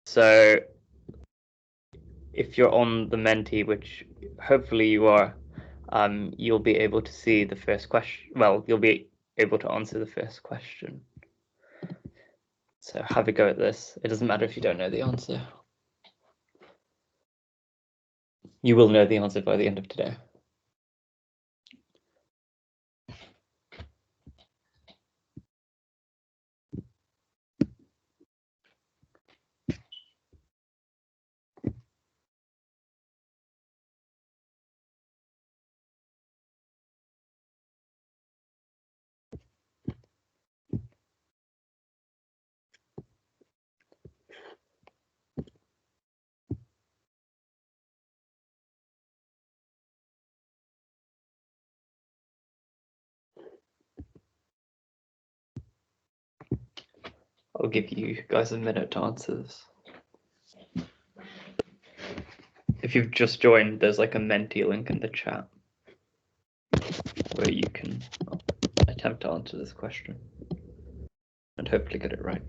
So if you're on the mentee, which hopefully you are, you'll be able to see the first question. Well, you'll be able to answer the first question. So have a go at this. It doesn't matter if you don't know the answer. You will know the answer by the end of today. I'll give you guys a minute to answer this. If you've just joined, there's like a mentee link in the chat where you can attempt to answer this question and hopefully get it right.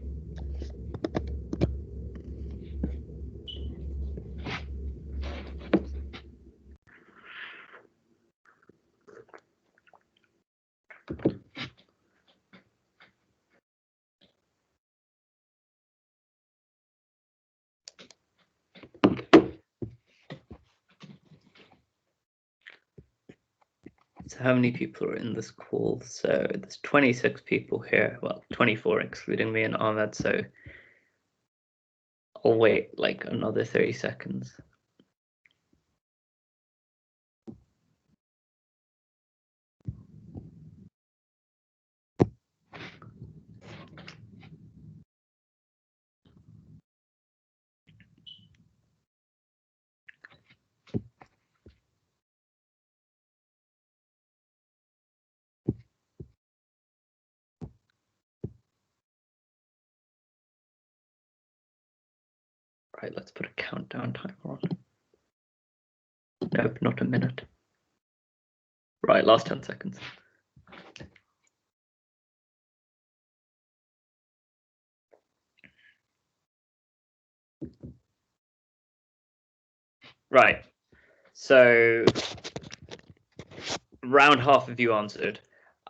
So how many people are in this call? So there's 26 people here. Well, 24 excluding me and Ahmed. So I'll wait like another 30 seconds. Right, let's put a countdown timer on. Nope, not a minute. Right, last 10 seconds. Right, so around half of you answered,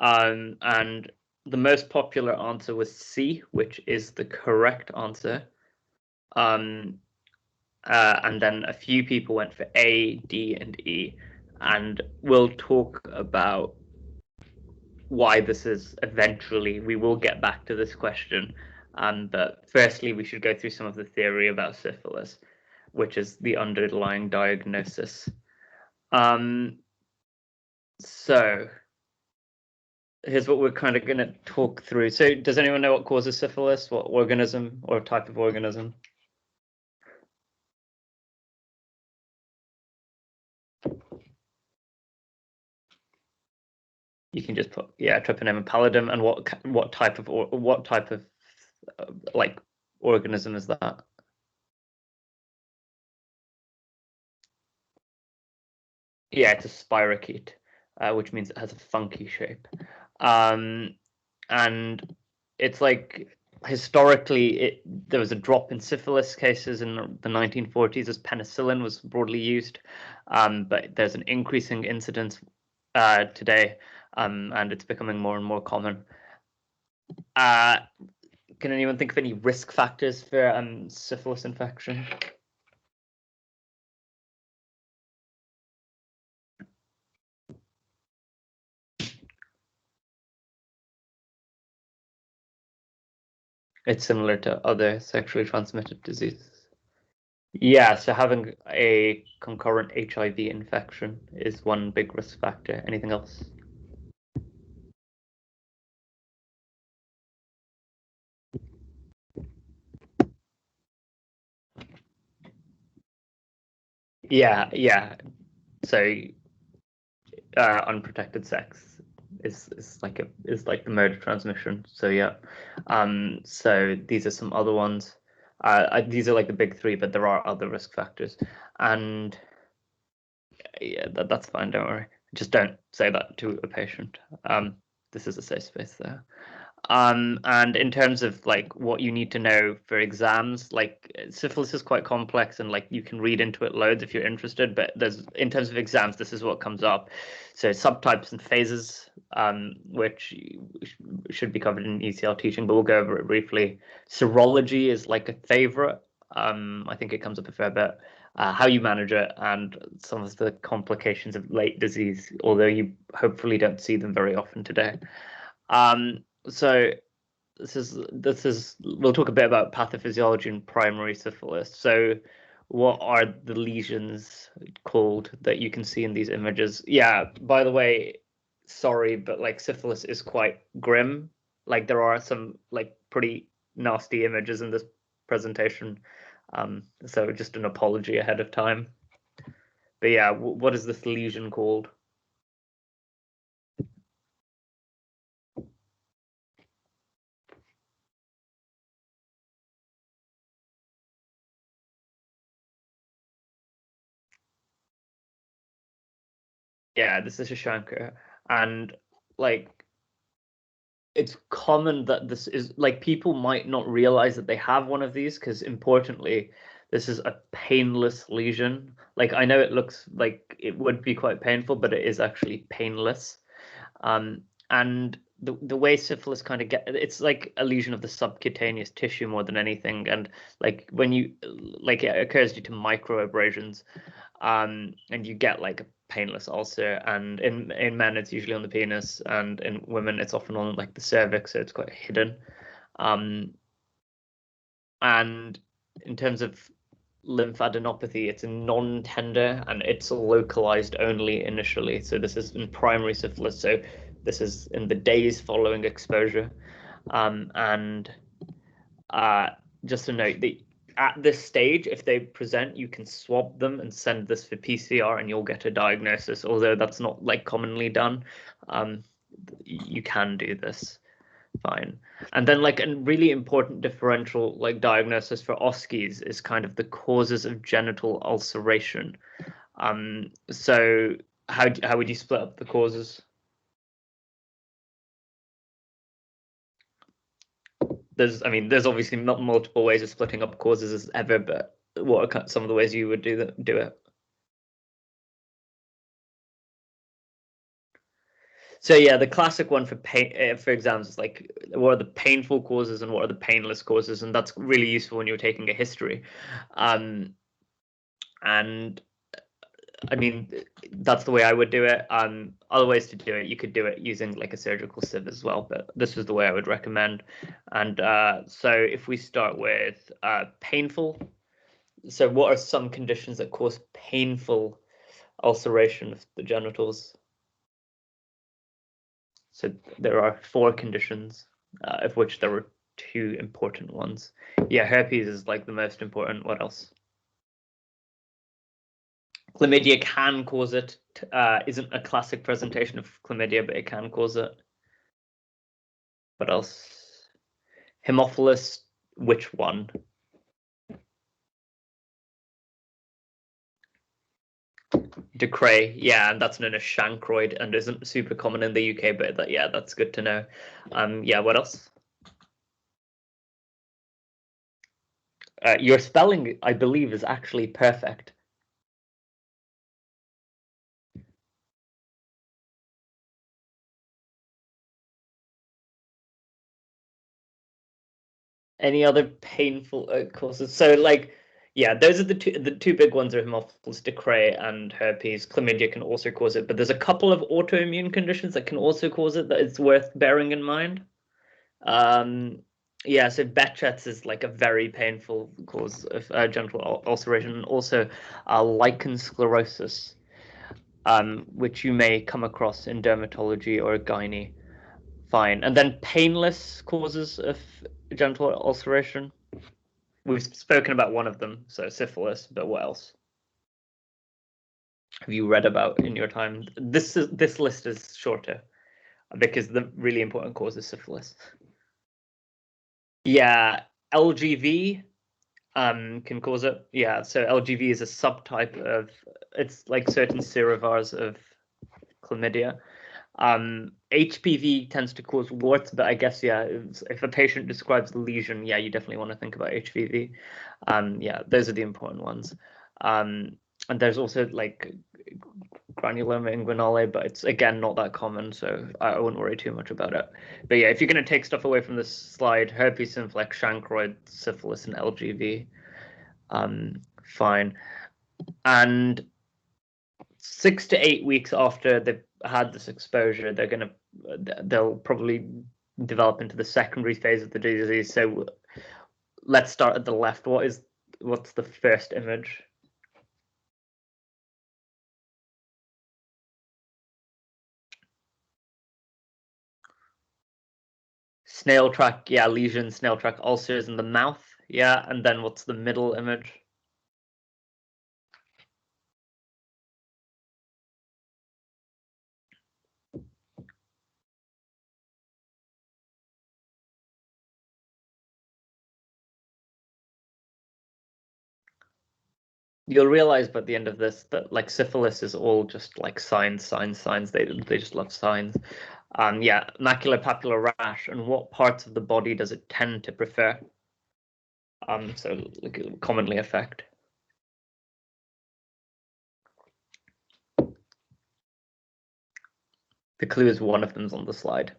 and the most popular answer was C, which is the correct answer. And then a few people went for A, D, and E, and we'll talk about why this is eventually. We will get back to this question, but firstly, we should go through some of the theory about syphilis, which is the underlying diagnosis. So here's what we're kind of going to talk through. So does anyone know what causes syphilis? What organism or type of organism? You can just put, yeah, Treponema pallidum. And what type of like organism is that? Yeah, it's a spirochete, which means it has a funky shape. And it's like historically there was a drop in syphilis cases in the 1940s as penicillin was broadly used, but there's an increasing incidence today, and it's becoming more and more common. Can anyone think of any risk factors for syphilis infection? It's similar to other sexually transmitted diseases. Yeah, so having a concurrent HIV infection is one big risk factor. Anything else? Yeah. So unprotected sex is like the mode of transmission. So yeah. So these are some other ones. These are like the big three, but there are other risk factors. And yeah, that's fine. Don't worry. Just don't say that to a patient. This is a safe space there. And in terms of like what you need to know for exams, like syphilis is quite complex and like you can read into it loads if you're interested, but there's in terms of exams, this is what comes up. So subtypes and phases, which should be covered in ECL teaching, but we'll go over it briefly. Serology is like a favorite. I think it comes up a fair bit. How you manage it and some of the complications of late disease, although you hopefully don't see them very often today. So this is we'll talk a bit about pathophysiology and primary syphilis. So what are the lesions called that you can see in these images? Yeah, by the way, sorry, but like syphilis is quite grim. Like there are some like pretty nasty images in this presentation. So just an apology ahead of time. But yeah, what is this lesion called? Yeah, this is a chancre, and like it's common that this is like people might not realize that they have one of these because importantly, this is a painless lesion. Like I know it looks like it would be quite painful, but it is actually painless. And the way syphilis kind of it's like a lesion of the subcutaneous tissue more than anything, and like when you like it occurs due to microabrasions, and you get like a painless ulcer, and in men it's usually on the penis, and in women it's often on like the cervix, so it's quite hidden. um and in terms of lymphadenopathy, it's a non-tender and it's localized only initially. So this is in primary syphilis, so this is in the days following exposure. And just a note, at this stage, if they present, you can swab them and send this for PCR and you'll get a diagnosis, although that's not like commonly done. You can do this fine. And then like a really important differential like diagnosis for OSCEs is kind of the causes of genital ulceration. So how would you split up the causes? There's obviously not multiple ways of splitting up causes as ever, but what are some of the ways you would do it? So yeah, the classic one for pain for exams is like what are the painful causes and what are the painless causes, and that's really useful when you're taking a history. And I mean, that's the way I would do it. Other ways to do it, you could do it using like a surgical sieve as well, but this is the way I would recommend. And so if we start with painful, so what are some conditions that cause painful ulceration of the genitals? So there are 4 conditions, of which there were 2 important ones. Yeah, herpes is like the most important. What else? Chlamydia can cause it. Isn't a classic presentation of chlamydia, but it can cause it. What else? Hemophilus, which one? De Cray, yeah, and that's known as chancroid and isn't super common in the UK, but yeah, that's good to know. Yeah, what else? Your spelling, I believe, is actually perfect. Any other painful causes? So like, yeah, those are the two big ones are Haemophilus ducreae and herpes. Chlamydia can also cause it, but there's a couple of autoimmune conditions that can also cause it that it's worth bearing in mind. Yeah, so Behçet's is like a very painful cause of genital ulceration, and also lichen sclerosis, which you may come across in dermatology or gynae. Fine. And then painless causes of genital ulceration. We've spoken about one of them, so syphilis, but what else have you read about in your time? This list is shorter because the really important cause is syphilis. Yeah, LGV can cause it. Yeah, so LGV is a subtype of, it's like certain serovars of chlamydia. HPV tends to cause warts, but I guess, yeah, if a patient describes the lesion, yeah, you definitely want to think about HPV. Yeah, those are the important ones. And there's also like granuloma inguinale, but it's again not that common, so I wouldn't worry too much about it. But yeah, if you're going to take stuff away from this slide, herpes simplex, chancroid, syphilis, and LGV, fine. And 6 to 8 weeks after they've had this exposure, they'll probably develop into the secondary phase of the disease. So let's start at the left. What's the first image? Snail track, yeah, lesion, snail track ulcers in the mouth, yeah. And then what's the middle image? You'll realize by the end of this that like syphilis is all just like signs, signs, signs. They just love signs. Yeah, maculopapular rash. And what parts of the body does it tend to prefer? So like, commonly affect. The clue is one of them's on the slide.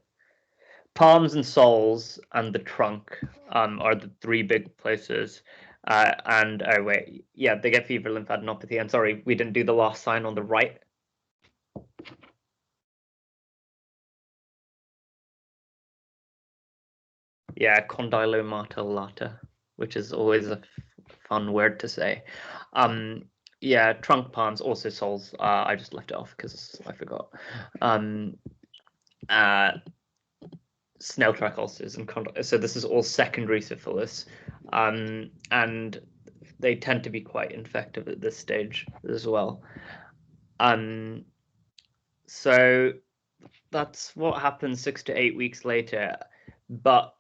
Palms and soles and the trunk are the three big places. And oh wait, yeah, they get fever, lymphadenopathy. And sorry, we didn't do the last sign on the right. Yeah, condylomata lata, which is always a fun word to say. Yeah, trunk, palms, also soles. I just left it off because I forgot. Snail track ulcers and so this is all secondary syphilis, and they tend to be quite infective at this stage as well. So that's what happens 6 to 8 weeks later, but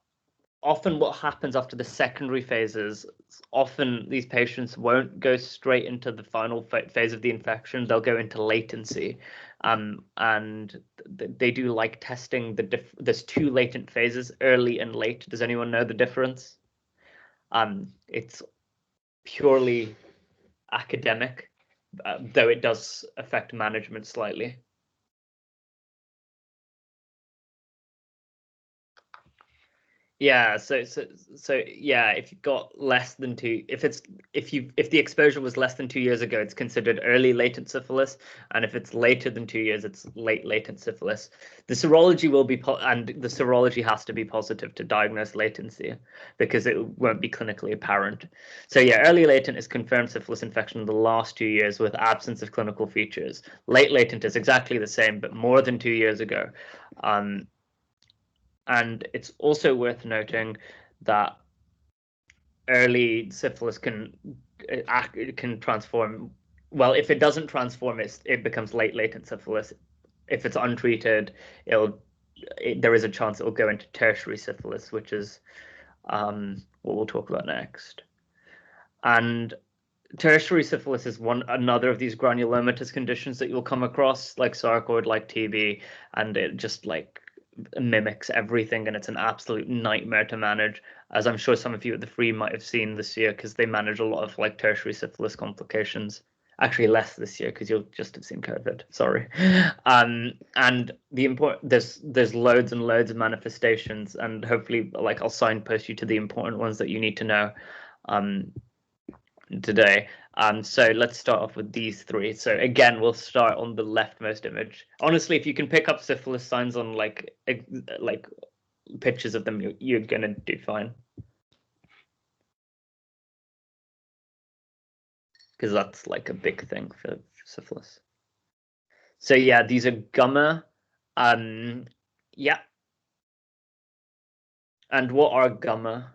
often what happens after the secondary phases, often these patients won't go straight into the final phase of the infection. They'll go into latency. And they do like testing there's two latent phases, early and late. Does anyone know the difference? It's purely academic, though it does affect management slightly. Yeah, so yeah, if you've got less than two, if the exposure was less than 2 years ago, it's considered early latent syphilis, and if it's later than 2 years, it's late latent syphilis. The serology will be and the serology has to be positive to diagnose latency because it won't be clinically apparent. So yeah, early latent is confirmed syphilis infection in the last 2 years with absence of clinical features. Late latent is exactly the same, but more than 2 years ago. And it's also worth noting that early syphilis can transform. Well, if it doesn't transform, it becomes late latent syphilis. If it's untreated, there is a chance it will go into tertiary syphilis, which is what we'll talk about next. And tertiary syphilis is another of these granulomatous conditions that you'll come across, like sarcoid, like TB, and it just like mimics everything, and it's an absolute nightmare to manage, as I'm sure some of you at the free might have seen this year, because they manage a lot of like tertiary syphilis complications. Actually, less this year because you'll just have seen COVID. Sorry. And there's loads and loads of manifestations, and hopefully, like I'll signpost you to the important ones that you need to know today. So let's start off with these three. So again, we'll start on the leftmost image. Honestly, if you can pick up syphilis signs on like pictures of them, you're gonna do fine. Because that's like a big thing for syphilis. So yeah, these are gumma. Yeah. And what are gumma?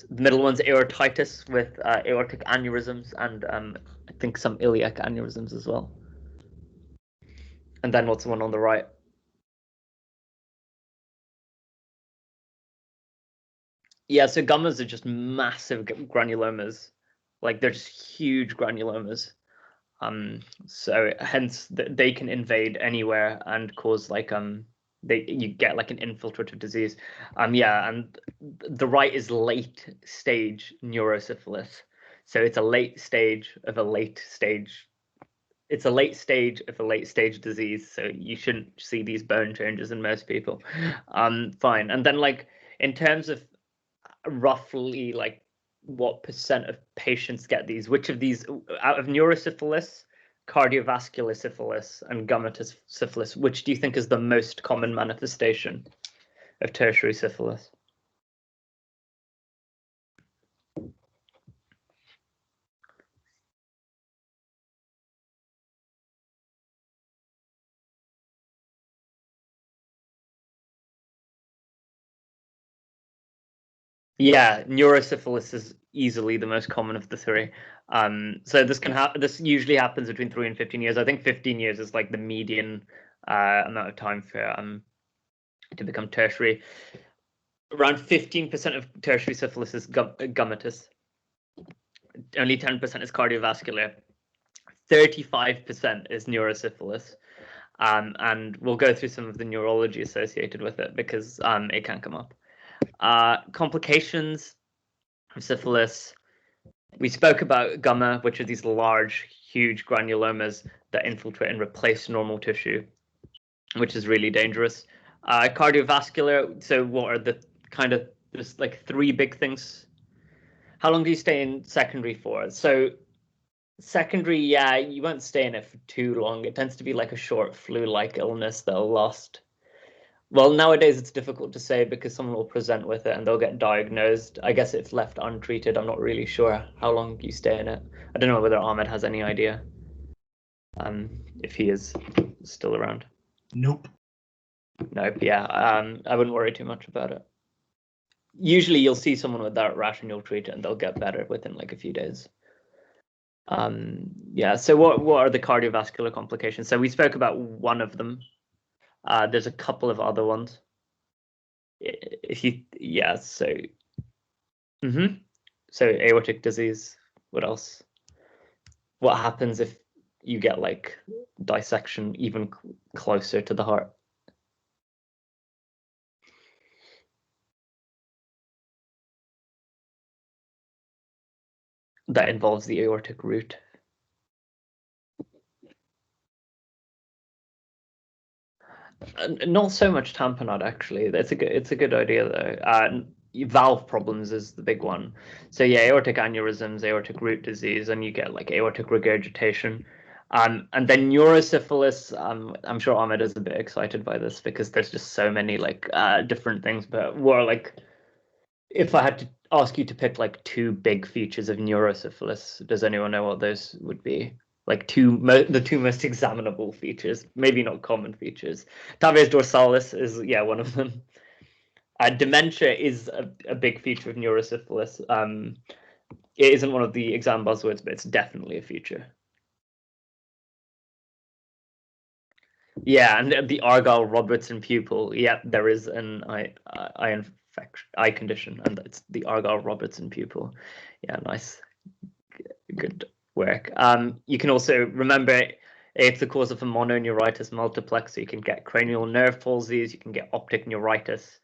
The middle one's aortitis with aortic aneurysms and I think some iliac aneurysms as well. And then what's the one on the right? Yeah, so gummas are just massive granulomas. Like they're just huge granulomas. So hence they can invade anywhere and cause like you get like an infiltrative disease. Yeah, and the right is late stage neurosyphilis. So it's a late stage of a late stage. It's a late stage of a late stage disease. So you shouldn't see these bone changes in most people. Fine. And then like in terms of roughly like what percent of patients get these, which of these out of neurosyphilis, cardiovascular syphilis, and gummatous syphilis, which do you think is the most common manifestation of tertiary syphilis? Yeah, neurosyphilis is easily the most common of the three. So this usually happens between 3 and 15 years. I think 15 years is like the median amount of time for to become tertiary. Around 15% of tertiary syphilis is gummatous. Only 10% is cardiovascular. 35% is neurosyphilis. And we'll go through some of the neurology associated with it because it can come up. Complications of syphilis. We spoke about gamma, which are these large, huge granulomas that infiltrate and replace normal tissue, which is really dangerous. Cardiovascular. So what are the kind of there's like three big things. How long do you stay in secondary for? So secondary, yeah, you won't stay in it for too long. It tends to be like a short flu-like illness that'll last. Well, nowadays it's difficult to say because someone will present with it and they'll get diagnosed. I guess if left untreated, I'm not really sure how long you stay in it. I don't know whether Ahmed has any idea. If he is still around. Nope. Nope. Yeah. I wouldn't worry too much about it. Usually, you'll see someone with that rash and you'll treat it, and they'll get better within like a few days. Yeah. So what are the cardiovascular complications? So we spoke about one of them. There's a couple of other ones. So so aortic disease. What else? What happens if you get like dissection even closer to the heart? That involves the aortic root. Not so much tamponade, actually. It's a good idea though. Valve problems is the big one. So yeah, aortic aneurysms, aortic root disease, and you get like aortic regurgitation. And then neurosyphilis. I'm sure Ahmed is a bit excited by this because there's just so many like different things. But what like if I had to ask you to pick like two big features of neurosyphilis, does anyone know what those would be? Like the two most examinable features, maybe not common features. Tabe's dorsalis is one of them. Dementia is a big feature of neurosyphilis. It isn't one of the exam buzzwords, but it's definitely a feature. Yeah, and the Argyll-Robertson pupil. Yeah, there is an eye condition, and it's the Argyll-Robertson pupil. Yeah, nice, good work. You can also remember it's the cause of a mononeuritis multiplex, so you can get cranial nerve palsies, you can get optic neuritis.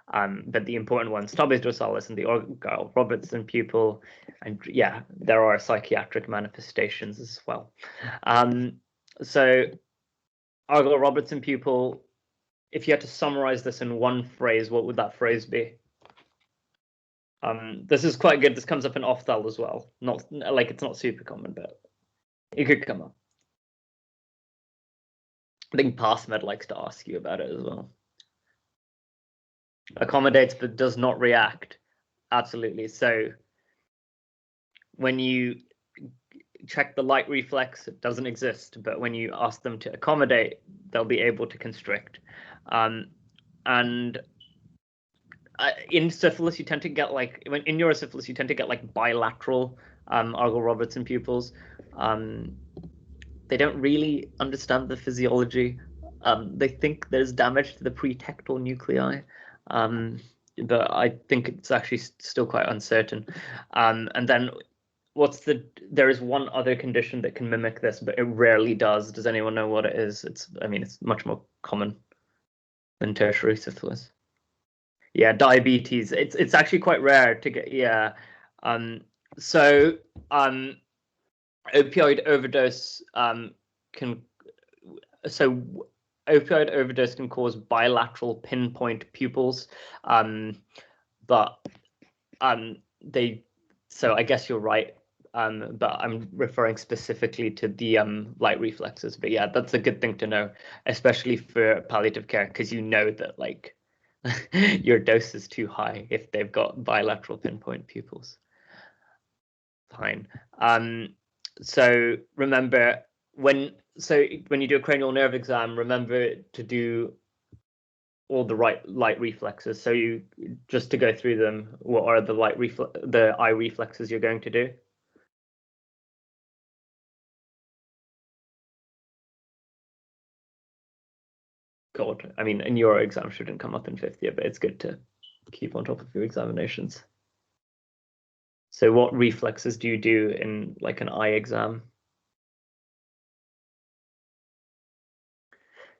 But the important ones, Tabe's dorsalis and the Argyll-Robertson pupil, and yeah, there are psychiatric manifestations as well. So Argyll-Robertson pupil, if you had to summarize this in one phrase, what would that phrase be? This is quite good. This comes up in Ophthal as well. Not like it's not super common, but it could come up. I think PassMed likes to ask you about it as well. Accommodates but does not react. Absolutely. So when you check the light reflex, it doesn't exist. But when you ask them to accommodate, they'll be able to constrict. And in syphilis, you tend to get like in neurosyphilis, you tend to get like bilateral Argyll-Robertson pupils. They don't really understand the physiology. They think there's damage to the pretectal nuclei, but I think it's actually still quite uncertain. And then there is one other condition that can mimic this, but it rarely does. Does anyone know what it is? I mean, it's much more common than tertiary syphilis. Yeah, diabetes. It's actually quite rare to get. Yeah. So opioid overdose can so opioid overdose can cause bilateral pinpoint pupils, but so I guess you're right, but I'm referring specifically to the light reflexes. But yeah, that's a good thing to know, especially for palliative care, because you know that like your dose is too high if they've got bilateral pinpoint pupils. Fine. So remember when you do a cranial nerve exam, remember to do all the right light reflexes. So you just to go through them, what are the the eye reflexes you're going to do? God, I mean, in your exam shouldn't come up in 50th, but it's good to keep on top of your examinations. So what reflexes do you do in like an eye exam?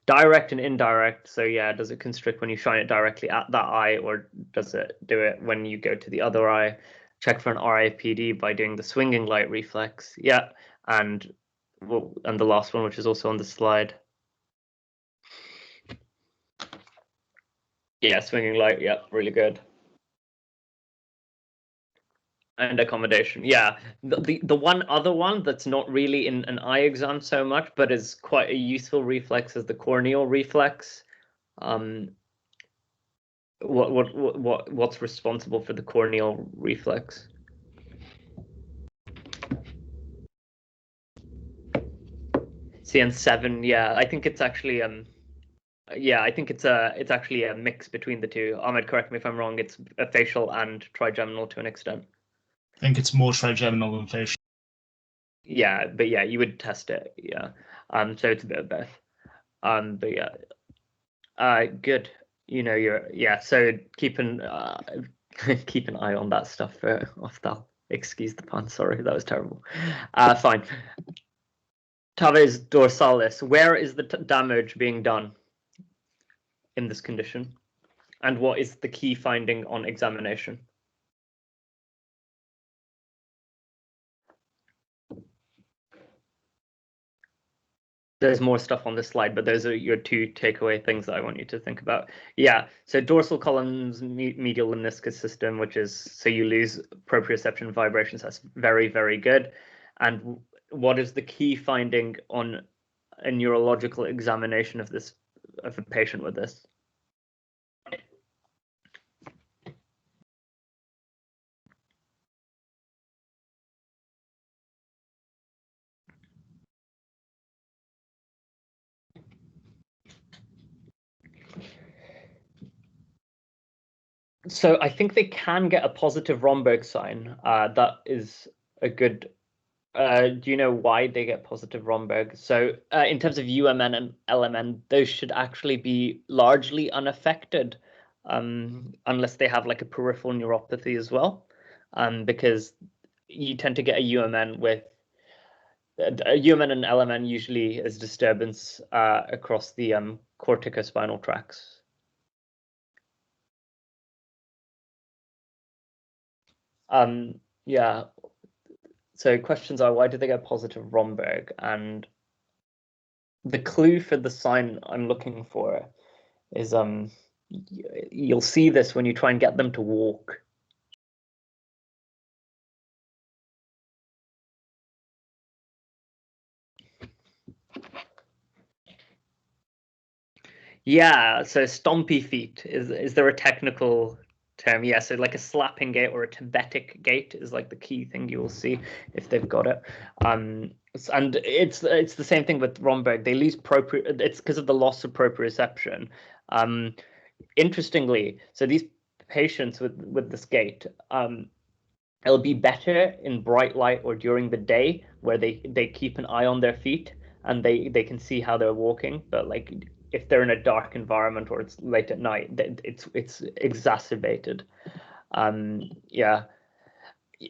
Direct and indirect. So yeah, does it constrict when you shine it directly at that eye, or does it do it when you go to the other eye? Check for an RIPD by doing the swinging light reflex. Yeah, and the last one, which is also on the slide. Yeah, swinging light. Yeah, really good. And accommodation. Yeah, the one other one that's not really in an eye exam so much, but is quite a useful reflex is the corneal reflex. What's responsible for the corneal reflex? CN7. Yeah, I think it's actually yeah, I think it's actually a mix between the two. Ahmed, correct me if I'm wrong. It's a facial and trigeminal to an extent. I think it's more trigeminal than facial. Yeah, but yeah, you would test it. Yeah. So it's a bit of both. But yeah. Good. You know, so keep an keep an eye on that stuff for off that. Excuse the pun, sorry, that was terrible. Fine. Taves dorsalis, where is the damage being done in this condition? And what is the key finding on examination? There's more stuff on this slide, but those are your two takeaway things that I want you to think about. Yeah, so dorsal column's medial lemniscus system, which is, so you lose proprioception vibrations. That's very, very good. And what is the key finding on a neurological examination of a patient with this? So I think they can get a positive Romberg sign. That is a good. Do you know why they get positive Romberg? So in terms of UMN and LMN, those should actually be largely unaffected, unless they have like a peripheral neuropathy as well, because you tend to get a UMN with a UMN and LMN usually is disturbance across the corticospinal tracts. Yeah. So questions are, why do they get positive Romberg? And the clue for the sign I'm looking for is you'll see this when you try and get them to walk. Yeah, so stompy feet. Is there a technical term? Yeah, so like a slapping gait or a Tibetic gait is like the key thing you will see if they've got it. And it's the same thing with Romberg. They lose it's because of the loss of proprioception. Interestingly, so these patients with this gait, it'll be better in bright light or during the day where they keep an eye on their feet and they can see how they're walking. But like if they're in a dark environment or it's late at night, it's exacerbated. Yeah.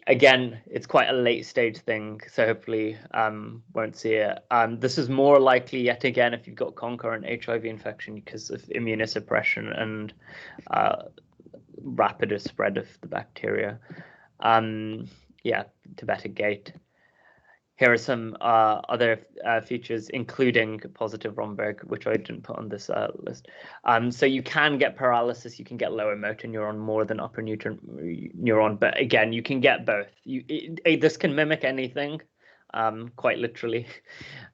again, it's quite a late stage thing, so hopefully won't see it. This is more likely yet again if you've got concurrent HIV infection because of immunosuppression and rapid spread of the bacteria. Yeah, Tibetic gait. Here are some other features, including positive Romberg, which I didn't put on this list. So you can get paralysis, you can get lower motor neuron more than upper neuron, but again, you can get both. This can mimic anything, quite literally.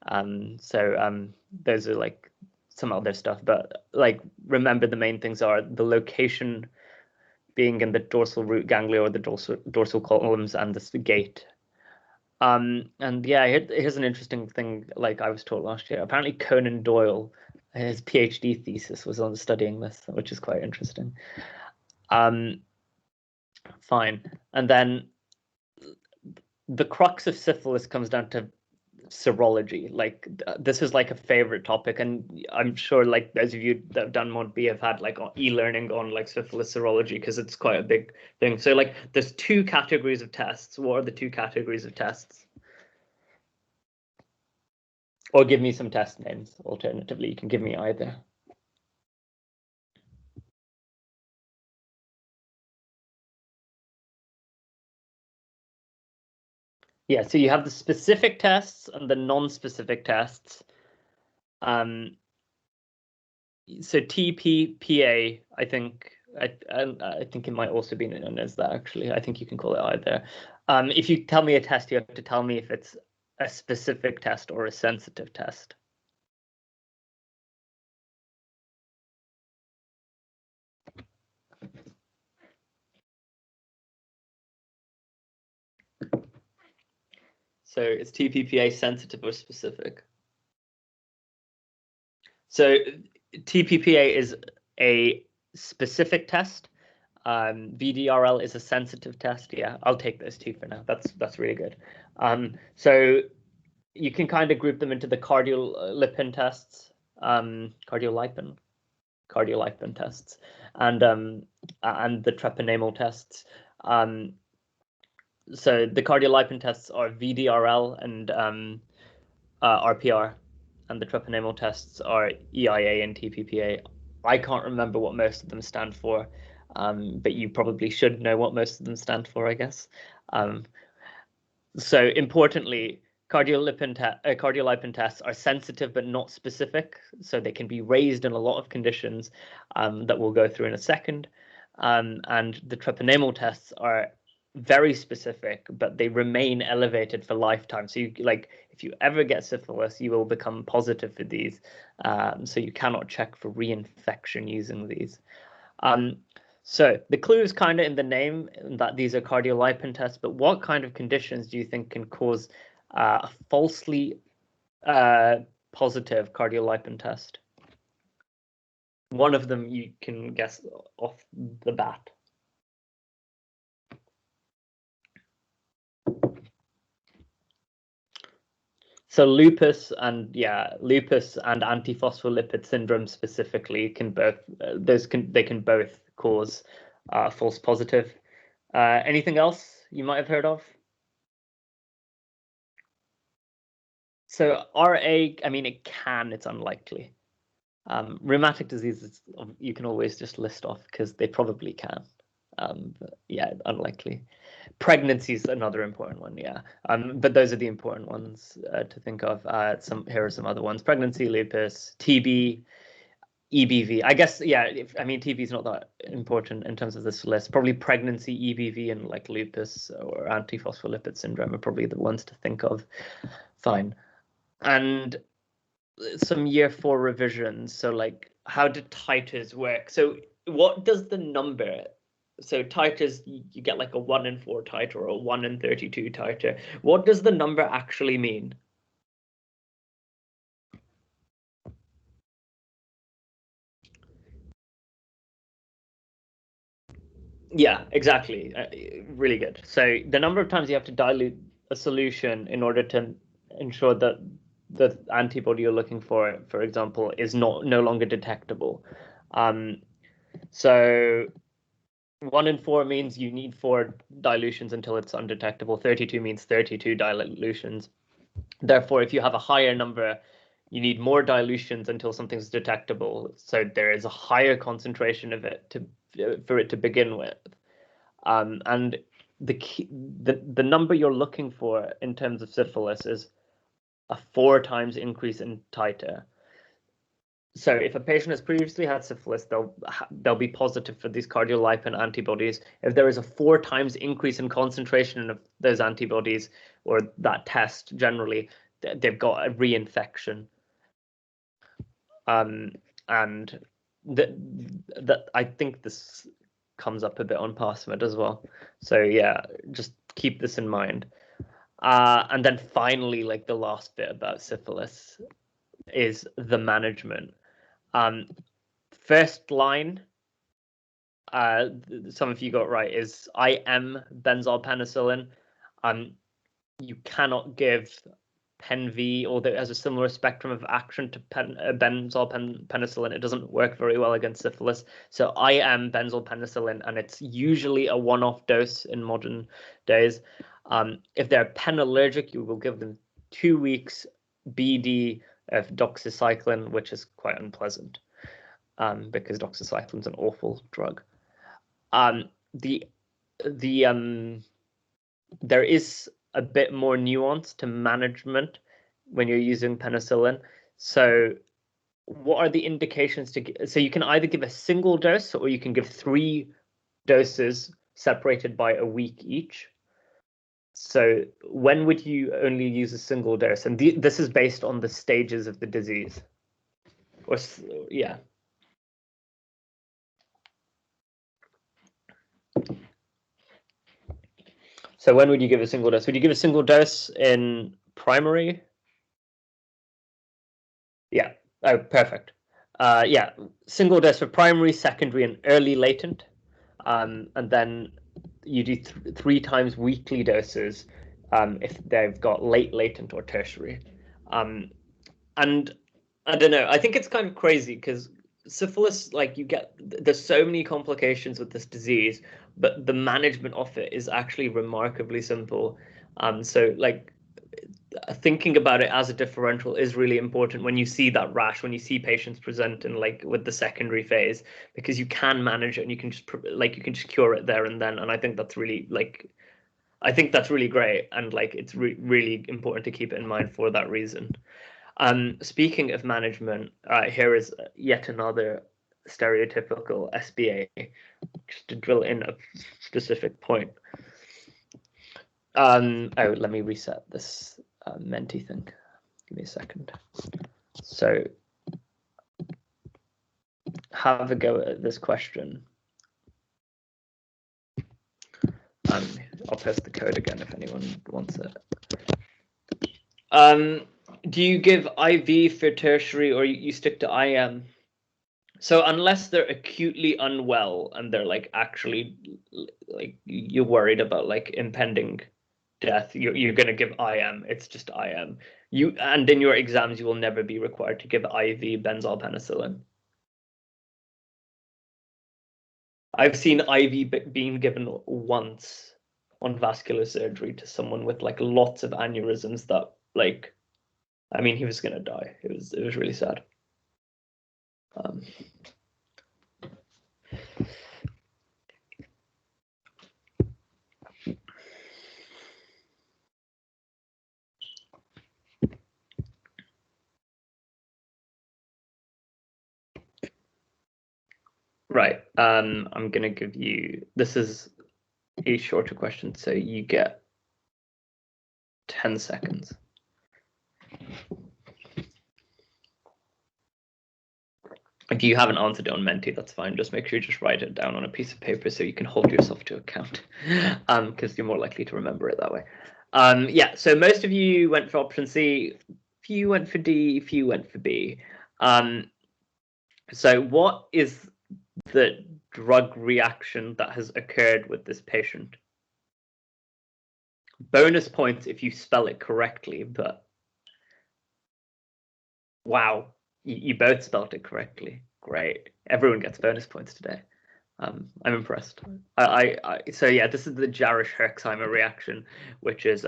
Those are like some other stuff, but like remember the main things are the location being in the dorsal root ganglia or the dorsal columns and the gait. And yeah, here's an interesting thing. Like I was taught last year, apparently Conan Doyle, his PhD thesis was on studying this, which is quite interesting. Fine, and then the crux of syphilis comes down to serology. Like this is like a favorite topic, and I'm sure like those of you that have done Mod B have had like e-learning on like syphilis serology because it's quite a big thing. So like there's two categories of tests. What are the two categories of tests? Or give me some test names. Alternatively, you can give me either. Yeah, so you have the specific tests and the non-specific tests. So TPPA, I think it might also be known as that. Actually, I think you can call it either. If you tell me a test, you have to tell me if it's a specific test or a sensitive test. So is TPPA sensitive or specific? So TPPA is a specific test. VDRL is a sensitive test. Yeah, I'll take those two for now. That's really good. So you can kind of group them into the cardiolipin tests, cardiolipin tests, and the treponemal tests. So the cardiolipin tests are VDRL and RPR, and the treponemal tests are EIA and TPPA. I can't remember what most of them stand for, but you probably should know what most of them stand for, I guess. So importantly, cardiolipin tests are sensitive but not specific, so they can be raised in a lot of conditions that we'll go through in a second. And the treponemal tests are very specific, but they remain elevated for lifetime. So if you ever get syphilis, you will become positive for these. So you cannot check for reinfection using these. So the clue is kind of in the name that these are cardiolipin tests, but what kind of conditions do you think can cause a falsely positive cardiolipin test? One of them you can guess off the bat. So lupus and antiphospholipid syndrome specifically can both they can both cause false positive. Anything else you might have heard of? So RA, I mean, it's unlikely. Rheumatic diseases, you can always just list off because they probably can. But yeah, unlikely. Pregnancy is another important one, yeah. But those are the important ones to think of. Here are some other ones: pregnancy, lupus, TB, EBV. I guess, yeah. TB is not that important in terms of this list. Probably pregnancy, EBV, and like lupus or antiphospholipid syndrome are probably the ones to think of. Fine. And some year 4 revisions. So like, how do titers work? So what does the number? So titers, you get like a 1 in 4 titer or a 1 in 32 titer. What does the number actually mean? Yeah, exactly. Really good. So the number of times you have to dilute a solution in order to ensure that the antibody you're looking for example, is no longer detectable. So 1 in 4 means you need 4 dilutions until it's undetectable. 32 means 32 dilutions. Therefore, if you have a higher number, you need more dilutions until something's detectable. So there is a higher concentration of it for it to begin with. And the number you're looking for in terms of syphilis is a 4 times increase in titer. So if a patient has previously had syphilis, they'll be positive for these cardiolipin antibodies. If there is a 4 times increase in concentration of those antibodies or that test generally, they've got a reinfection. And that I think this comes up a bit on PassMed as well. So yeah, just keep this in mind. And then finally, like the last bit about syphilis is the management. First line, some of you got right, is IM benzoyl penicillin. You cannot give Pen-V, although it has a similar spectrum of action to benzoyl penicillin. It doesn't work very well against syphilis. So IM benzoyl penicillin, and it's usually a one-off dose in modern days. If they're pen allergic, you will give them 2 weeks BD of doxycycline, which is quite unpleasant because doxycycline is an awful drug. There is a bit more nuance to management when you're using penicillin. So what are the indications to give? So you can either give a single dose or you can give 3 doses separated by a week each. So when would you only use a single dose? And this is based on the stages of the disease. Or yeah. So when would you give a single dose? Would you give a single dose in primary? Yeah. Oh, perfect. Yeah, single dose for primary, secondary, and early latent. And then you do 3 times weekly doses if they've got late latent or tertiary. And I don't know, I think it's kind of crazy because syphilis, like there's so many complications with this disease, but the management of it is actually remarkably simple. So like thinking about it as a differential is really important when you see that rash, when you see patients present in like with the secondary phase, because you can manage it and you can just cure it there and then. And I think that's really great, and like it's really important to keep it in mind for that reason. Speaking of management, here is yet another stereotypical SBA, just to drill in a specific point. Oh, let me reset this mentee thing. Give me a second. So have a go at this question. I'll post the code again if anyone wants it. Do you give IV for tertiary or you stick to IM? So unless they're acutely unwell and they're like actually like you're worried about like impending death, you're going to give IM. It's just IM. And in your exams you will never be required to give IV benzoyl penicillin. I've seen IV being given once on vascular surgery to someone with like lots of aneurysms that like, I mean, he was going to die. It was really sad. Right. I'm going to give you, this is a shorter question, so you get 10 seconds. If you haven't answered it on Mentee, that's fine. Just make sure you just write it down on a piece of paper so you can hold yourself to account, because you're more likely to remember it that way. Yeah, so most of you went for option C, few went for D, few went for B. So what is the drug reaction that has occurred with this patient? Bonus points if you spell it correctly, but wow, you both spelled it correctly. Great. Everyone gets bonus points today. I'm impressed. So yeah, this is the Jarisch-Herxheimer reaction, which is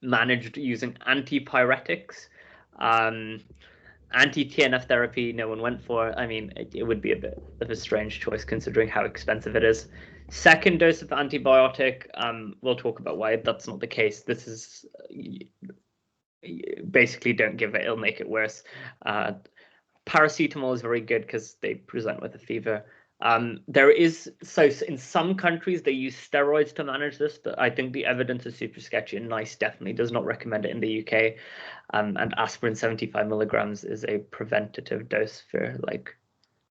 managed using antipyretics. Anti-TNF therapy, no one went for. I mean, it would be a bit of a strange choice considering how expensive it is. Second dose of antibiotic, we'll talk about why that's not the case. This is basically don't give it, it'll make it worse. Paracetamol is very good because they present with a fever. There is, so in some countries they use steroids to manage this, but I think the evidence is super sketchy, and NICE definitely does not recommend it in the UK. And aspirin 75 milligrams is a preventative dose for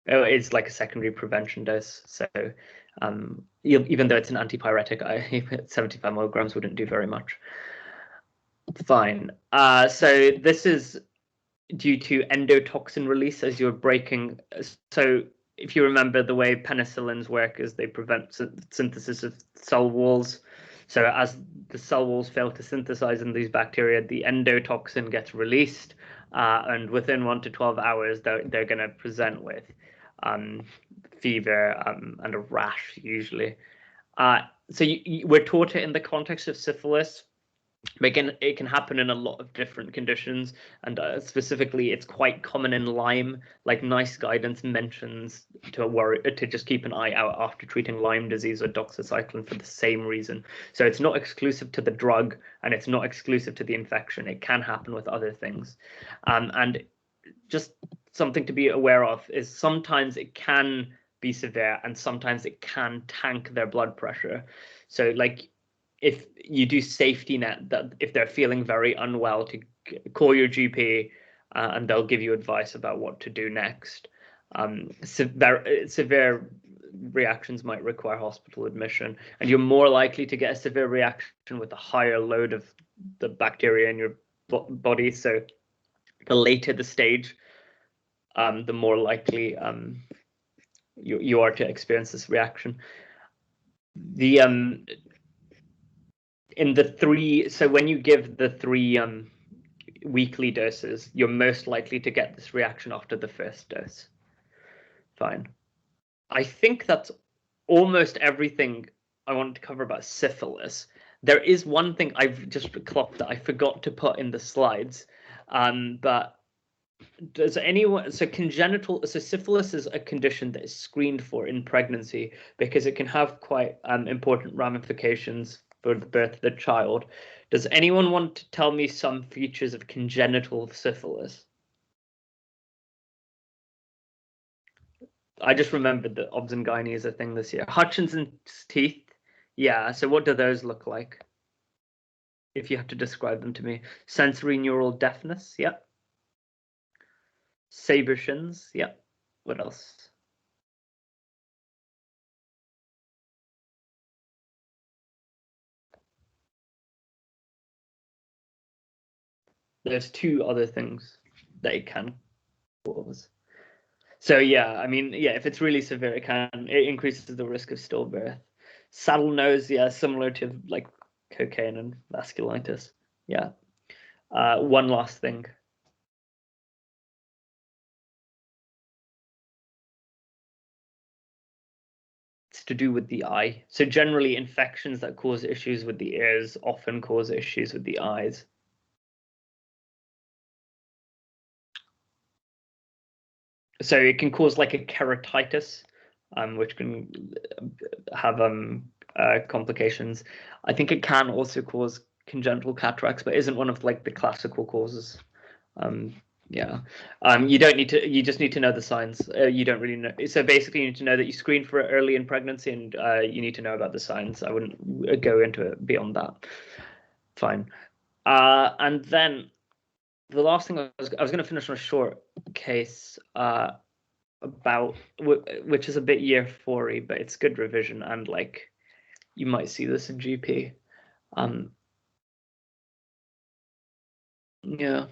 it's like a secondary prevention dose. So even though it's an antipyretic, 75 milligrams wouldn't do very much. Fine. So this is due to endotoxin release as you're breaking. So if you remember, the way penicillins work is they prevent synthesis of cell walls. So as the cell walls fail to synthesize in these bacteria, the endotoxin gets released, and within 1 to 12 hours, they're going to present with fever and a rash usually. So we're taught it in the context of syphilis. It can happen in a lot of different conditions, and specifically, it's quite common in Lyme. Like NICE guidance mentions to just keep an eye out after treating Lyme disease or doxycycline for the same reason. So it's not exclusive to the drug, and it's not exclusive to the infection. It can happen with other things, and just something to be aware of is sometimes it can be severe, and sometimes it can tank their blood pressure. So like, if you do safety net, that if they're feeling very unwell, to call your GP and they'll give you advice about what to do next. Severe reactions might require hospital admission, and you're more likely to get a severe reaction with a higher load of the bacteria in your body. So the later the stage, the more likely you are to experience this reaction. The in the three, so when you give the 3 weekly doses, you're most likely to get this reaction after the first dose. Fine. I think that's almost everything I wanted to cover about syphilis. There is one thing I've just clocked that I forgot to put in the slides, but does anyone, so syphilis is a condition that is screened for in pregnancy because it can have quite important ramifications for the birth of the child. Does anyone want to tell me some features of congenital syphilis? I just remembered that obs and gynae is a thing this year. Hutchinson's teeth, yeah. So what do those look like? If you have to describe them to me. Sensory neural deafness, yeah. Sabershins, yeah. What else? There's 2 other things that it can cause. So yeah, I mean, yeah, if it's really severe, it increases the risk of stillbirth. Saddle nose, yeah, similar to like cocaine and vasculitis. Yeah. One last thing. It's to do with the eye. So generally, infections that cause issues with the ears often cause issues with the eyes. So it can cause like a keratitis, which can have complications. I think it can also cause congenital cataracts, but isn't one of like the classical causes. Yeah. You don't need to. You just need to know the signs. You don't really know. So basically, you need to know that you screen for it early in pregnancy, and you need to know about the signs. I wouldn't go into it beyond that. Fine. And then the last thing I was going to finish on a short case about which is a bit year 4-y, but it's good revision, and like you might see this in GP. Yeah.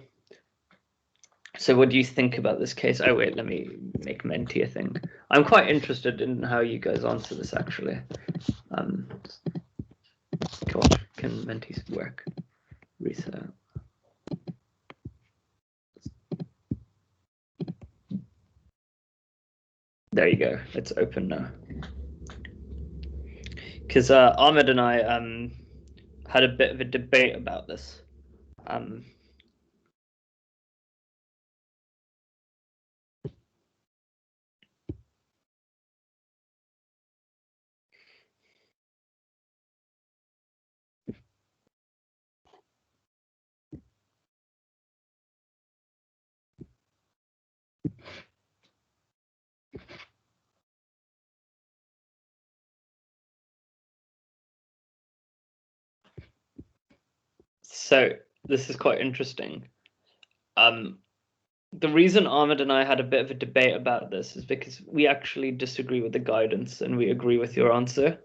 So what do you think about this case? Oh wait, let me make mentee a thing. I'm quite interested in how you guys answer this actually. God, can mentees work? Reset. There you go. It's open now. Because Ahmed and I had a bit of a debate about this. So this is quite interesting. The reason Ahmed and I had a bit of a debate about this is because we actually disagree with the guidance and we agree with your answer.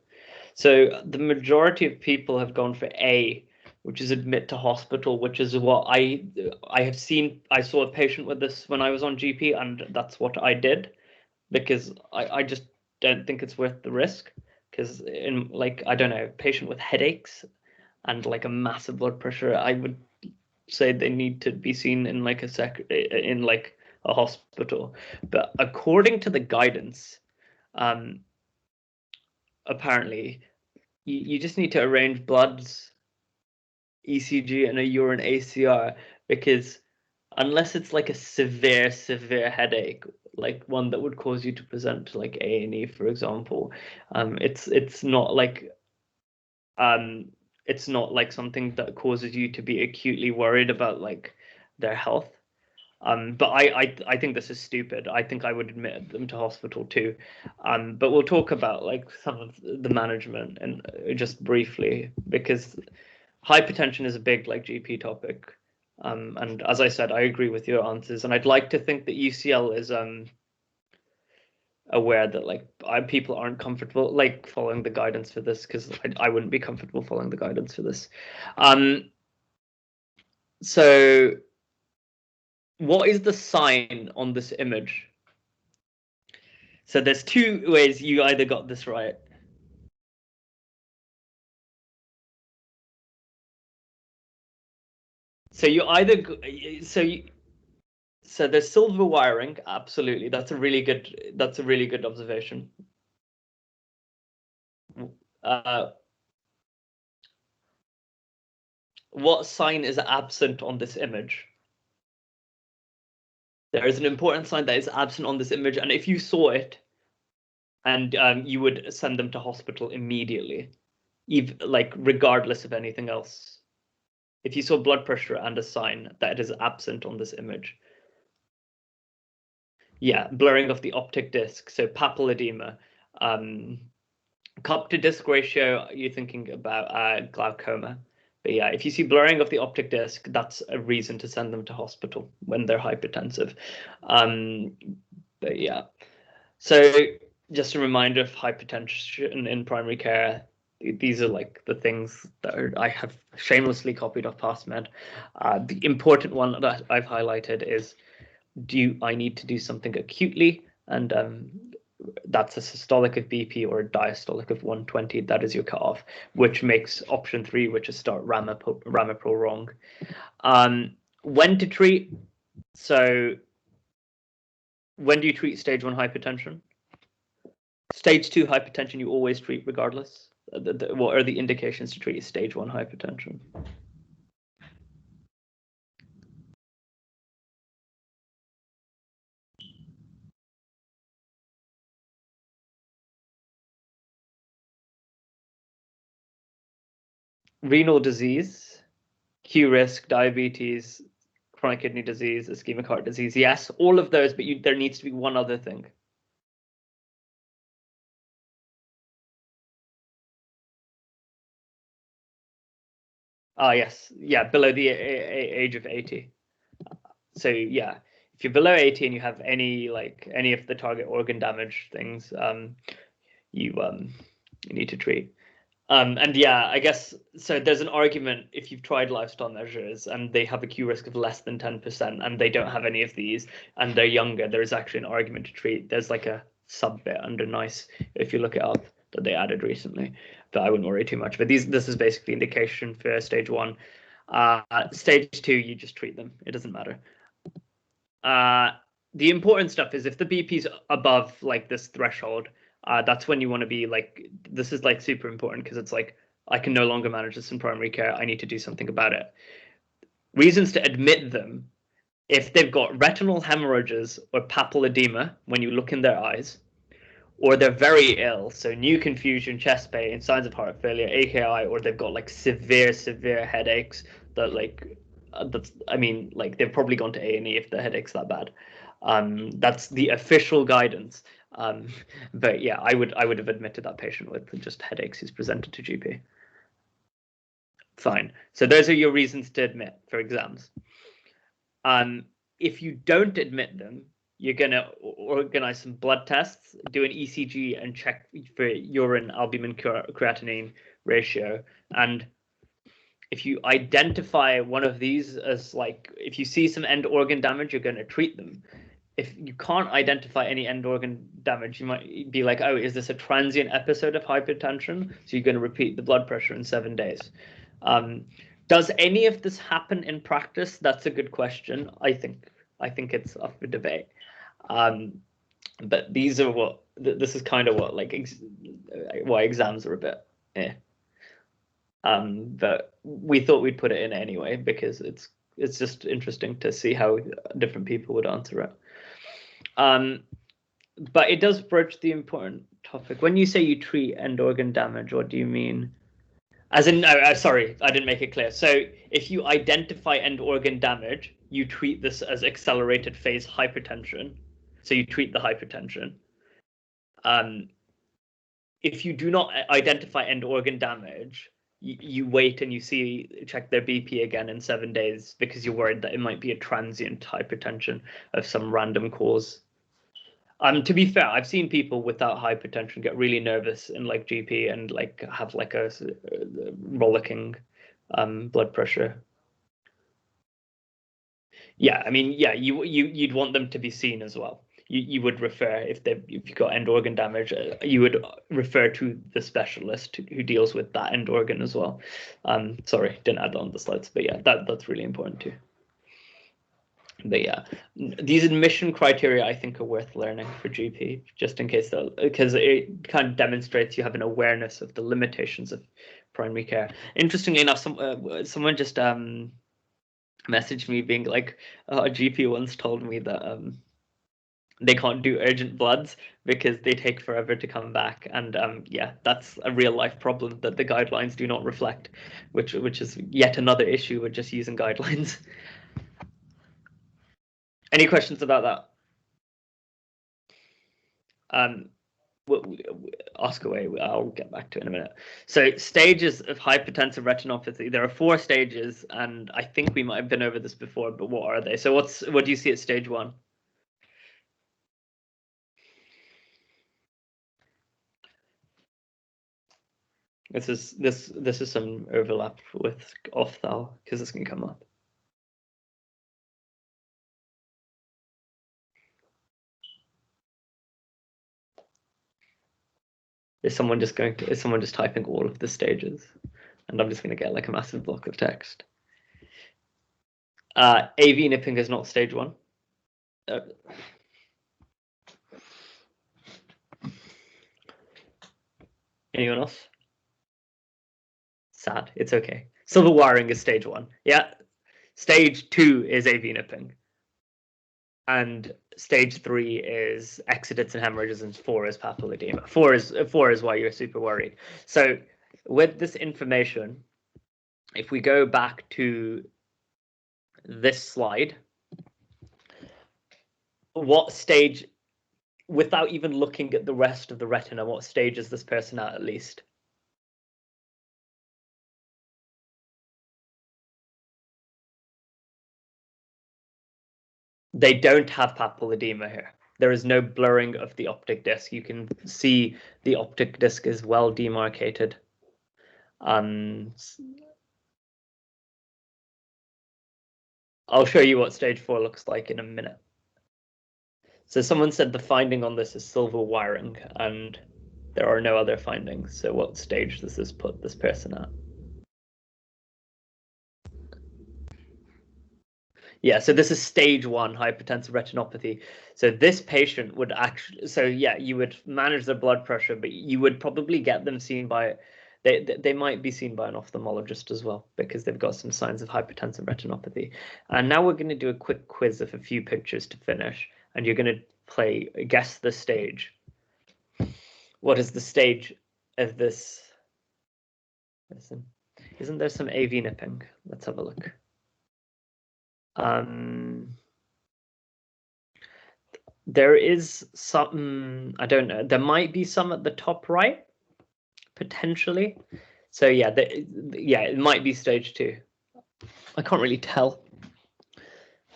So the majority of people have gone for A, which is admit to hospital, which is what I have seen. I saw a patient with this when I was on GP, and that's what I did because I just don't think it's worth the risk. Because in like I don't know, patient with headaches and like a massive blood pressure, I would say they need to be seen in like a hospital. But according to the guidance, apparently you just need to arrange bloods, ECG, and a urine ACR, because unless it's like a severe headache, like one that would cause you to present to like A&E, for example, it's not like something that causes you to be acutely worried about like their health. But I think this is stupid. I think I would admit them to hospital too. But we'll talk about like some of the management and just briefly, because hypertension is a big like GP topic. And as I said, I agree with your answers, and I'd like to think that UCL is aware that like people aren't comfortable like following the guidance for this, because I wouldn't be comfortable following the guidance for this. So what is the sign on this image? So there's two ways you either got this right. So you either so there's silver wiring, absolutely. That's a really good observation. What sign is absent on this image? There is an important sign that is absent on this image, and if you saw it, and you would send them to hospital immediately, even like regardless of anything else. If you saw blood pressure and a sign that is absent on this image. Yeah, blurring of the optic disc, so papilledema. Cup to disc ratio, you're thinking about glaucoma. But yeah, if you see blurring of the optic disc, that's a reason to send them to hospital when they're hypertensive. But yeah, so just a reminder of hypertension in primary care. These are like the things that I have shamelessly copied off PassMed. The important one that I've highlighted is, I need to do something acutely? And that's a systolic of BP or a diastolic of 120. That is your cutoff, which makes option 3, which is start Ramipril, wrong. When to treat? So when do you treat stage 1 hypertension? Stage 2 hypertension you always treat regardless. What are the indications to treat stage 1 hypertension? Renal disease, Q risk, diabetes, chronic kidney disease, ischemic heart disease. Yes, all of those, but there needs to be one other thing. Yes, yeah, below the age of 80. So yeah, if you're below 80 and you have any of the target organ damage things, you need to treat. And yeah, I guess so. There's an argument if you've tried lifestyle measures and they have a Q risk of less than 10% and they don't have any of these and they're younger, there is actually an argument to treat. There's like a sub bit under NICE if you look it up that they added recently, but I wouldn't worry too much. But this is basically indication for stage 1. Stage 2, you just treat them. It doesn't matter. the important stuff is if the BP is above like this threshold, that's when you want to be like, this is like super important because it's like, I can no longer manage this in primary care. I need to do something about it. Reasons to admit them: if they've got retinal hemorrhages or papilledema when you look in their eyes, or they're very ill, so new confusion, chest pain, signs of heart failure, AKI, or they've got like severe headaches that like, I mean, like they've probably gone to A&E if the headache's that bad. That's the official guidance. But yeah, I would have admitted that patient with just headaches who's presented to GP. Fine. So those are your reasons to admit for exams. If you don't admit them, you're going to organize some blood tests, do an ECG, and check for urine albumin creatinine ratio. And if you identify one of these as like, if you see some end organ damage, you're going to treat them. If you can't identify any end organ damage, you might be like, oh, is this a transient episode of hypertension? So you're going to repeat the blood pressure in 7 days. Does any of this happen in practice? That's a good question. I think it's up for debate. But these are what this is kind of what like why exams are a bit but we thought we'd put it in anyway because it's just interesting to see how different people would answer it. But it does broach the important topic. When you say you treat end organ damage, what do you mean? As in, no, sorry, I didn't make it clear. So if you identify end organ damage, you treat this as accelerated phase hypertension. So you treat the hypertension. If you do not identify end organ damage, you wait and you check their BP again in 7 days because you're worried that it might be a transient hypertension of some random cause. To be fair, I've seen people without hypertension get really nervous in like GP and like have like a rollicking blood pressure. Yeah, I mean, yeah, you'd want them to be seen as well. You would refer if you've got end organ damage, you would refer to the specialist who deals with that end organ as well. Sorry, didn't add that on the slides, but yeah, that's really important too. But yeah, these admission criteria I think are worth learning for GP, just in case, because it kind of demonstrates you have an awareness of the limitations of primary care. Interestingly enough, someone just messaged me being like, a GP once told me that they can't do urgent bloods because they take forever to come back, and yeah, that's a real life problem that the guidelines do not reflect, which is yet another issue with just using guidelines. Any questions about that? Ask away. I'll get back to it in a minute. So stages of hypertensive retinopathy. There are 4 stages, and I think we might have been over this before, but what are they? So what do you see at stage 1? This is some overlap with ophthal because this can come up. Is someone just typing all of the stages? And I'm just going to get like a massive block of text. AV nipping is not stage 1. Anyone else? Sad. It's okay. Silver wiring is stage 1. Yeah. Stage 2 is AV nipping. And stage 3 is exudates and hemorrhages, and 4 is papilledema. 4 is why you're super worried. So with this information, if we go back to this slide, what stage, without even looking at the rest of the retina, what stage is this person at least? They don't have papilledema here. There is no blurring of the optic disc. You can see the optic disc is well demarcated. I'll show you what stage 4 looks like in a minute. So someone said the finding on this is silver wiring, and there are no other findings. So what stage does this put this person at? Yeah, so this is stage 1 hypertensive retinopathy. So this patient would actually, so yeah, you would manage their blood pressure, but you would probably get them seen by, they might be seen by an ophthalmologist as well, because they've got some signs of hypertensive retinopathy. And now we're going to do a quick quiz of a few pictures to finish, and you're going to play guess the stage. What is the stage of this? Listen, isn't there some AV nipping? Let's have a look. There is some, I don't know, there might be some at the top right, potentially. So yeah, yeah, it might be stage 2. I can't really tell.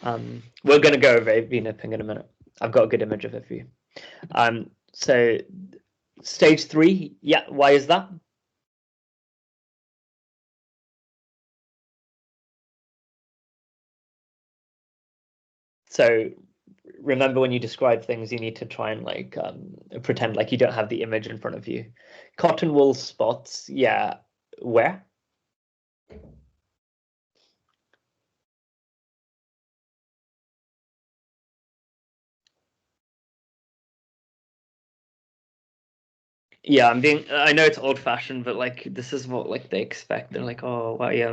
We're going to go over AV nipping in a minute. I've got a good image of it for you. So stage 3, yeah, why is that? So remember, when you describe things, you need to try and like pretend like you don't have the image in front of you. Cotton wool spots, yeah, where? Yeah, I know it's old fashioned, but like this is what like they expect. They're like, oh, why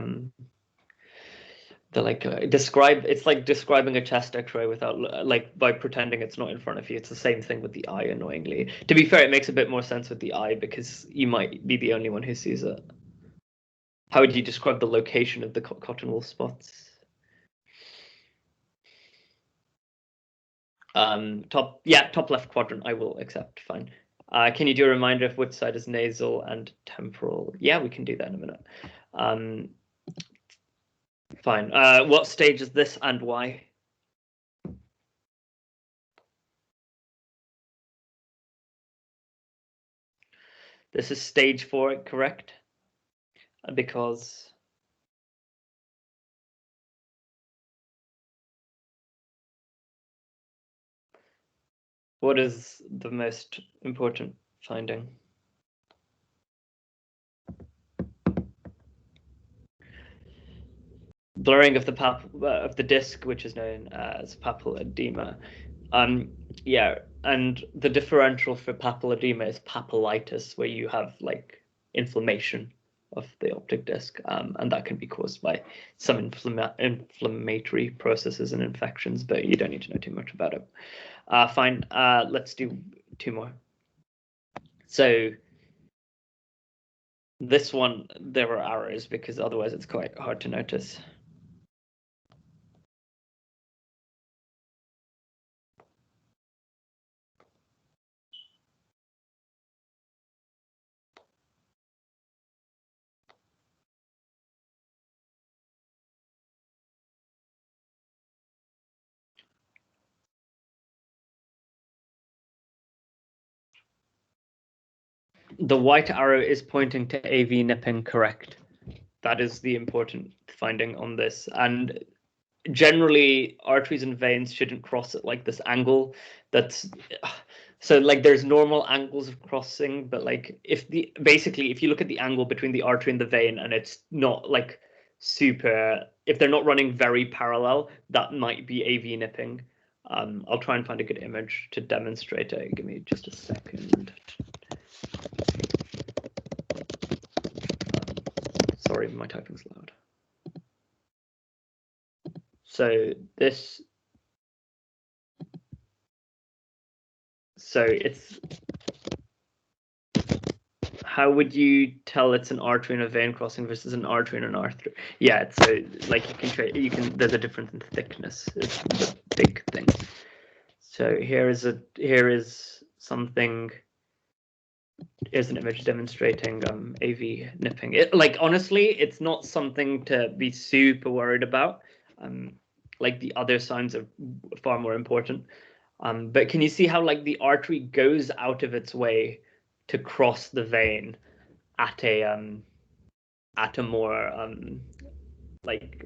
they're like it's like describing a chest x-ray without like by pretending it's not in front of you. It's the same thing with the eye, annoyingly. To be fair, it makes a bit more sense with the eye because you might be the only one who sees it. How would you describe the location of the cotton wool spots? Top left quadrant, I will accept, fine. Can you do a reminder of which side is nasal and temporal? Yeah, we can do that in a minute. Fine. What stage is this and why? This is stage 4, correct? Because what is the most important finding? Blurring of the disc, which is known as papal edema. Yeah, and the differential for papal edema is papillitis, where you have like inflammation of the optic disc, and that can be caused by some inflammatory processes and infections, but you don't need to know too much about it. Fine, let's do 2 more. So this one, there are arrows because otherwise it's quite hard to notice. The white arrow is pointing to AV nipping, correct? That is the important finding on this. And generally, arteries and veins shouldn't cross at like this angle. That's so like there's normal angles of crossing, but like if you look at the angle between the artery and the vein and it's not like super, if they're not running very parallel, that might be AV nipping. I'll try and find a good image to demonstrate it. Give me just a second. Sorry, my typing's loud. So it's, how would you tell it's an artery and a vein crossing versus an artery and an artery? Yeah, it's like you can there's a difference in thickness. It's the big thing. So here's an image demonstrating AV nipping. Like honestly, it's not something to be super worried about. Like the other signs are far more important. But can you see how like the artery goes out of its way to cross the vein at a more like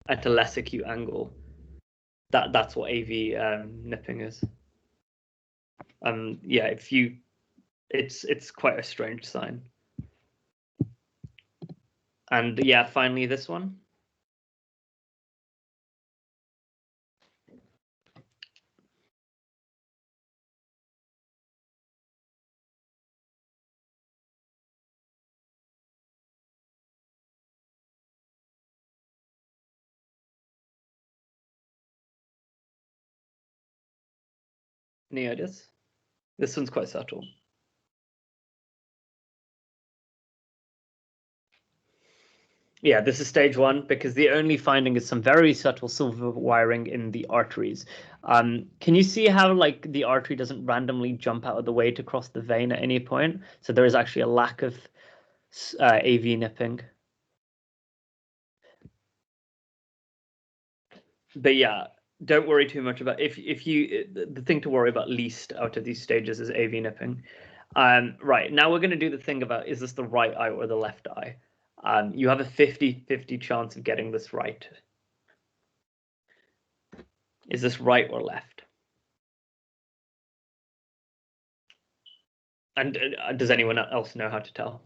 at a less acute angle? That's what AV nipping is. Yeah, it's quite a strange sign. And yeah, finally this one. Any ideas? This one's quite subtle. Yeah, this is stage 1 because the only finding is some very subtle silver wiring in the arteries. Can you see how like the artery doesn't randomly jump out of the way to cross the vein at any point? So there is actually a lack of AV nipping. But yeah, don't worry too much about if you the thing to worry about least out of these stages is AV nipping. Right, now we're going to do the thing about is this the right eye or the left eye? You have a 50-50 chance of getting this right. Is this right or left? And does anyone else know how to tell?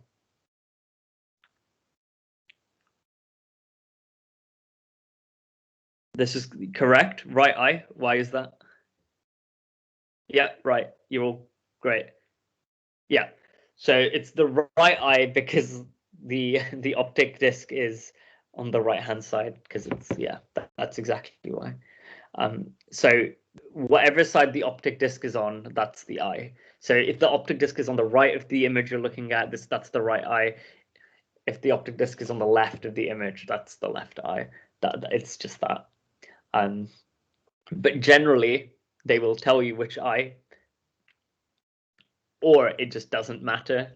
This is correct. Right eye. Why is that? Yeah, right. You're all great. Yeah. So it's the right eye because the optic disc is on the right hand side because it's that's exactly why. So whatever side the optic disc is on, that's the eye. So if the optic disc is on the right of the image you're looking at, that's the right eye. If the optic disc is on the left of the image, that's the left eye. That it's just that. But generally, they will tell you which eye, or it just doesn't matter,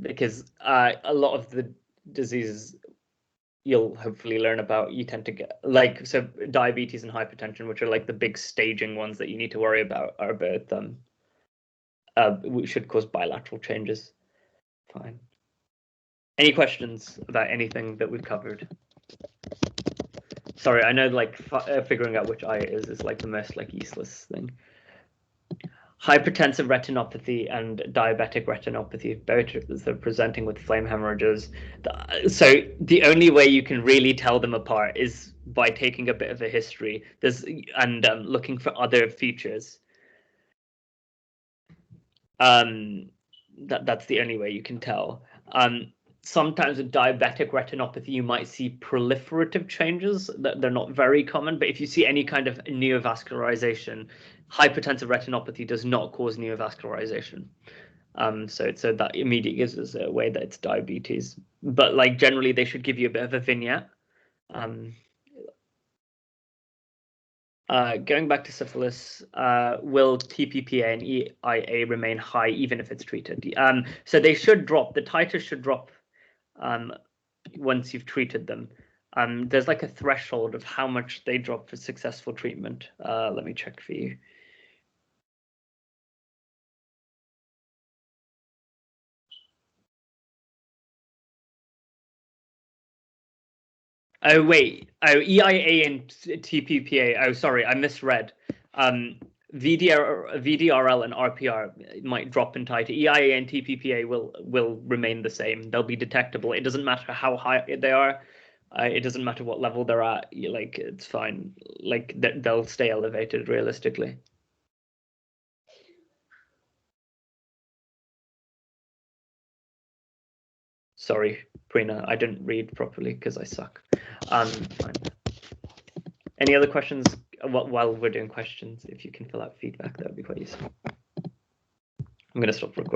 because a lot of the diseases you'll hopefully learn about, you tend to get like diabetes and hypertension, which are like the big staging ones that you need to worry about, are both should cause bilateral changes. Fine. Any questions about anything that we've covered? Sorry, I know like figuring out which eye it is like the most like useless thing. Hypertensive retinopathy and diabetic retinopathy, both are presenting with flame hemorrhages. So the only way you can really tell them apart is by taking a bit of a history and looking for other features. That's the only way you can tell. Sometimes with diabetic retinopathy, you might see proliferative changes. They're not very common, but if you see any kind of neovascularization, hypertensive retinopathy does not cause neovascularization. So that immediately gives us a way that it's diabetes. But like generally, they should give you a bit of a vignette. Going back to syphilis, will TPPA and EIA remain high even if it's treated? So they should drop. The titers should drop once you've treated them. There's like a threshold of how much they drop for successful treatment. Let me check for you. Oh wait, EIA and TPPA. Oh, sorry, I misread. VDRL and RPR might drop in titer. EIA and TPPA will remain the same. They'll be detectable. It doesn't matter how high they are. It doesn't matter what level they're at. Like it's fine. Like they'll stay elevated realistically. Sorry, Prina, I didn't read properly because I suck. Fine. Any other questions while we're doing questions? If you can fill out feedback, that would be quite useful. I'm going to stop recording.